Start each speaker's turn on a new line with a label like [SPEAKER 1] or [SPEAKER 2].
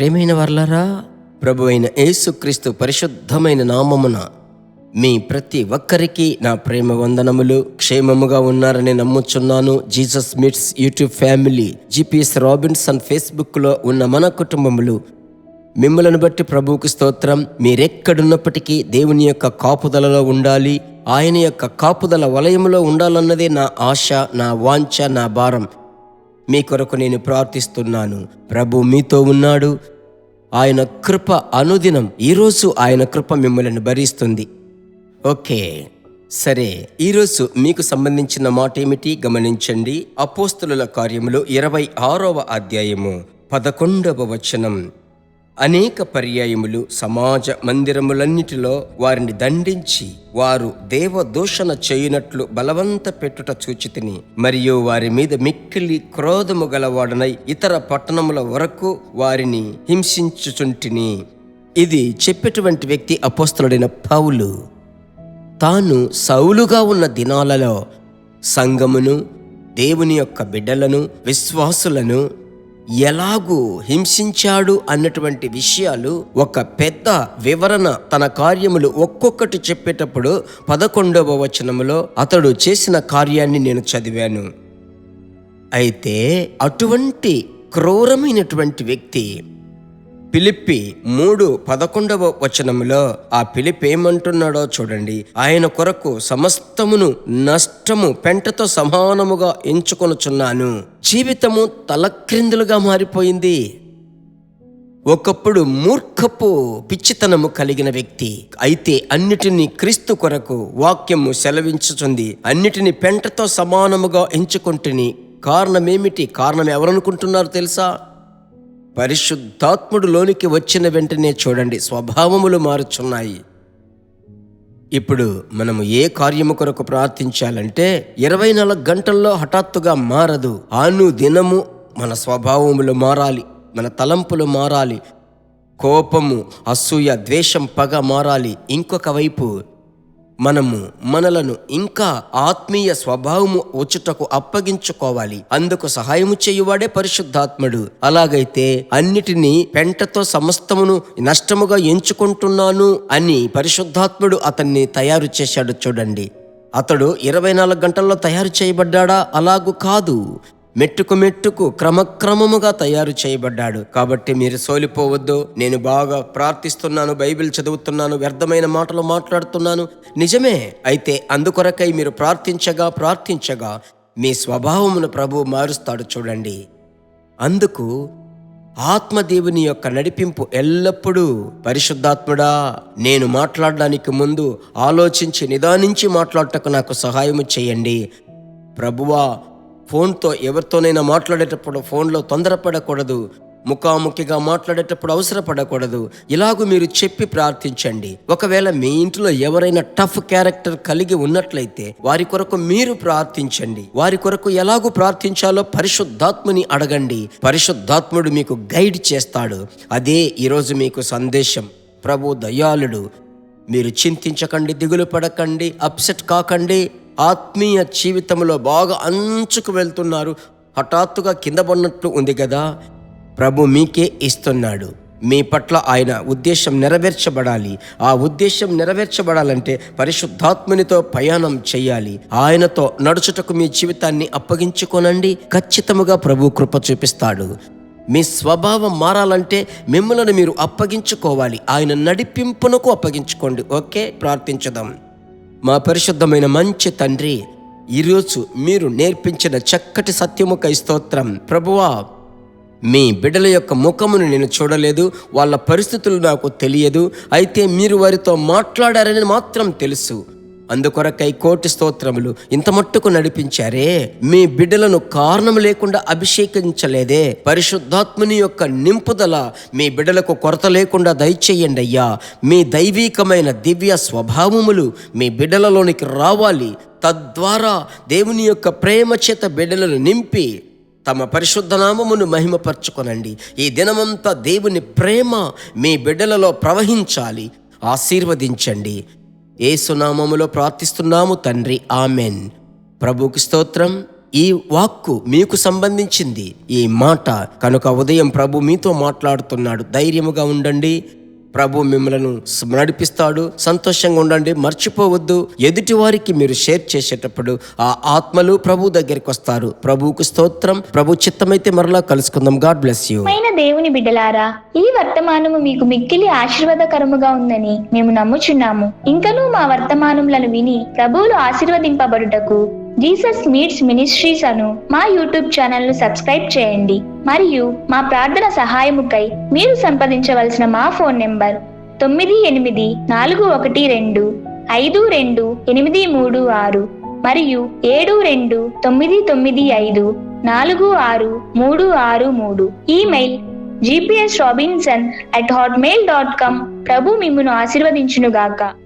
[SPEAKER 1] ప్రియమైన వర్లారా, ప్రభు అయిన యేసుక్రీస్తు పరిశుద్ధమైన నామమున మీ ప్రతి ఒక్కరికి నా ప్రేమ వందనములు. క్షేమముగా ఉన్నారని నమ్ముచున్నాను. Jesus meets YouTube family, GPS Robinson ఫేస్బుక్లో ఉన్న మన కుటుంబములు మిమ్మలను బట్టి ప్రభువుకు స్తోత్రం. మీరెక్కడున్నప్పటికీ దేవుని యొక్క కాపుదలలో ఉండాలి, ఆయన యొక్క కాపుదల వలయములో ఉండాలన్నదే నా ఆశ, నా వాంఛ, నా భారం. మీ కొరకు నేను ప్రార్థిస్తున్నాను. ప్రభు మీతో ఉన్నాడు. ఆయన కృప అనుదినం, ఈరోజు ఆయన కృప మిమ్మల్ని భరిస్తుంది. ఓకే, సరే, ఈరోజు మీకు సంబంధించిన మాట ఏమిటి గమనించండి. అపోస్తలుల కార్యములు 26వ అధ్యాయము 11వ వచనం. అనేక పర్యాయములు సమాజ మందిరములన్నిటిలో వారిని దండించి వారు దేవదూషణ చేయునట్లు బలవంత పెట్టుట చూచితిని. మరియు వారి మీద మిక్కిలి క్రోధము గలవాడనై ఇతర పట్టణముల వరకు వారిని హింసించుచుంటిని. ఇది చెప్పేటువంటి వ్యక్తి అపోస్తలుడైన పౌలు. తాను సౌలుగా ఉన్న దినాలలో సంఘమును, దేవుని యొక్క బిడ్డలను, విశ్వాసులను ఎలాగూ హింసించాడు అన్నటువంటి విషయాలు ఒక పెద్ద వివరణ, తన కార్యములు ఒక్కొక్కటి చెప్పేటప్పుడు 11వ వచనములో అతడు చేసిన కార్యాన్ని నేను చదివాను. అయితే అటువంటి క్రూరమైనటువంటి వ్యక్తి ఫిలిప్పి 3:11వ వచనములో ఆ ఫిలిప్ ఏమంటున్నాడో చూడండి. ఆయన కొరకు సమస్తమును నష్టము పెంటతో సమానముగా ఎంచుకొనుచున్నాను. జీవితము తలక్రిందులుగా మారిపోయింది. ఒకప్పుడు మూర్ఖపు పిచ్చితనము కలిగిన వ్యక్తి, అయితే అన్నిటినీ క్రీస్తు కొరకు వాక్యము సెలవించుచుంది. అన్నిటినీ పెంటతో సమానముగా ఎంచుకుంటుని. కారణమేమిటి? కారణం ఎవరనుకుంటున్నారు తెలుసా? పరిశుద్ధాత్ముడు లోనికి వచ్చిన వెంటనే చూడండి, స్వభావములు మారుచున్నాయి. ఇప్పుడు మనము ఏ కార్యము కొరకు ప్రార్థించాలంటే 24 గంటల్లో హఠాత్తుగా మారదు. దినము మన స్వభావములు మారాలి, మన తలంపులు మారాలి, కోపము, అసూయ, ద్వేషం, పగ మారాలి. ఇంకొక వైపు మనలను ఇంకా ఆత్మీయ స్వభావము వచ్చుటకు అప్పగించుకోవాలి. అందుకు సహాయము చేయువాడే పరిశుద్ధాత్ముడు. అలాగైతే అన్నిటినీ పెంటతో సమస్తమును నష్టముగా ఎంచుకుంటున్నాను అని పరిశుద్ధాత్ముడు అతన్ని తయారు చేశాడు. చూడండి, అతడు 24 గంటల్లో తయారు చేయబడ్డాడా? అలాగూ కాదు. మెట్టుకు మెట్టుకు క్రమక్రమముగా తయారు చేయబడ్డాడు. కాబట్టి మీరు సోలిపోవద్దు. నేను బాగా ప్రార్థిస్తున్నాను, బైబిల్ చదువుతున్నాను, వ్యర్థమైన మాటలు మాట్లాడుతున్నాను, నిజమే. అయితే అందుకొరకై మీరు ప్రార్థించగా మీ స్వభావమును ప్రభువు మారుస్తాడు. చూడండి, అందుకు ఆత్మదేవుని యొక్క నడిపింపు ఎల్లప్పుడూ, పరిశుద్ధాత్ముడా, నేను మాట్లాడడానికి ముందు ఆలోచించి నిదానించి మాట్లాడటకు నాకు సహాయము చేయండి. ప్రభువా, ఫోన్తో ఎవరితోనైనా మాట్లాడేటప్పుడు ఫోన్లో తొందరపడకూడదు, ముఖాముఖిగా మాట్లాడేటప్పుడు అవసరపడకూడదు. ఇలాగూ మీరు చెప్పి ప్రార్థించండి. ఒకవేళ మీ ఇంట్లో ఎవరైనా టఫ్ క్యారెక్టర్ కలిగి ఉన్నట్లయితే వారి కొరకు మీరు ప్రార్థించండి. వారి కొరకు ఎలాగూ ప్రార్థించాలో పరిశుద్ధాత్ముని అడగండి. పరిశుద్ధాత్ముడు మీకు గైడ్ చేస్తాడు. అదే ఈరోజు మీకు సందేశం. ప్రభు దయాళుడు. మీరు చింతించకండి, దిగులు పడకండి, అప్సెట్ కాకండి. ఆత్మీయ జీవితంలో బాగా అంచుకు వెళ్తున్నారు, హఠాత్తుగా కింద పడినట్లు ఉంది కదా. ప్రభు మీకే ఇస్తున్నాడు. మీ పట్ల ఆయన ఉద్దేశం నెరవేర్చబడాలి. ఆ ఉద్దేశం నెరవేర్చబడాలంటే పరిశుద్ధాత్మునితో ప్రయాణం చేయాలి. ఆయనతో నడుచుటకు మీ జీవితాన్ని అప్పగించుకోనండి. ఖచ్చితముగా ప్రభు కృప చూపిస్తాడు. మీ స్వభావం మారాలంటే మిమ్మల్ని మీరు అప్పగించుకోవాలి. ఆయన నడిపింపునకు అప్పగించుకోండి. ఓకే, ప్రార్థించుదాం. మా పరిశుద్ధమైన మంచి తండ్రి, ఈరోజు మీరు నేర్పించిన చక్కటి సత్యముకై స్తోత్రం. ప్రభువా, మీ బిడ్డల యొక్క ముఖమును నేను చూడలేదు, వాళ్ళ పరిస్థితులు నాకు తెలియదు, అయితే మీరు వారితో మాట్లాడారని మాత్రం తెలుసు. అందుకొరకై కోటి స్తోత్రములు. ఇంత మట్టుకు నడిపించారే, మీ బిడ్డలను కారణం లేకుండా అభిషేకించలేదే. పరిశుద్ధాత్ముని యొక్క నింపుదల మీ బిడ్డలకు కొరత లేకుండా దయచేయండి అయ్యా. మీ దైవీకమైన దివ్య స్వభావములు మీ బిడ్డలలోనికి రావాలి. తద్వారా దేవుని యొక్క ప్రేమ చేత బిడ్డలను నింపి తమ పరిశుద్ధ నామమును మహిమపరచుకొనండి. ఈ దినమంతా దేవుని ప్రేమ మీ బిడ్డలలో ప్రవహించాలి. ఆశీర్వదించండి. యేసు నామములో ప్రార్థిస్తున్నాము తండ్రి, ఆమెన్. ప్రభుకి స్తోత్రం. ఈ వాక్కు మీకు సంబంధించింది, ఈ మాట కనుక ఉదయం ప్రభు మీతో మాట్లాడుతున్నాడు. ధైర్యముగా ఉండండి, ప్రభు మిమ్మలను నడిపిస్తాడు. సంతోషంగా ఉండండి, మర్చిపోవద్దు. ఎదుటి వారికి మీరు షేర్ చేసేటప్పుడు ఆ ఆత్మలు ప్రభు దగ్గరికి వస్తారు. ప్రభువుకు స్తోత్రం. ప్రభు చిత్తమైతే మరలా కలుసుకుందాం. God bless you.
[SPEAKER 2] దేవుని బిడ్డలారా, ఈ వర్తమానము మీకు మిక్కిలి ఆశీర్వాదకరముగా ఉందని మేము నమ్ముచున్నాము. ఇంకనూ మా వర్తమానములను విని ప్రభువులు ఆశీర్వదింపబడుటకు జీసస్ మీట్స్ మినిస్ట్రీస్ అను మా యూట్యూబ్ ఛానల్ ను సబ్స్క్రైబ్ చేయండి. మరియు మా ప్రార్థన సహాయముకై మీరు సంప్రదించవలసిన మా ఫోన్ నెంబర్ 9841525286 మరియు 7295463633. Email gpsrobinson@hotmail.com. ప్రభు మిమ్మును ఆశీర్వదించునుగాక.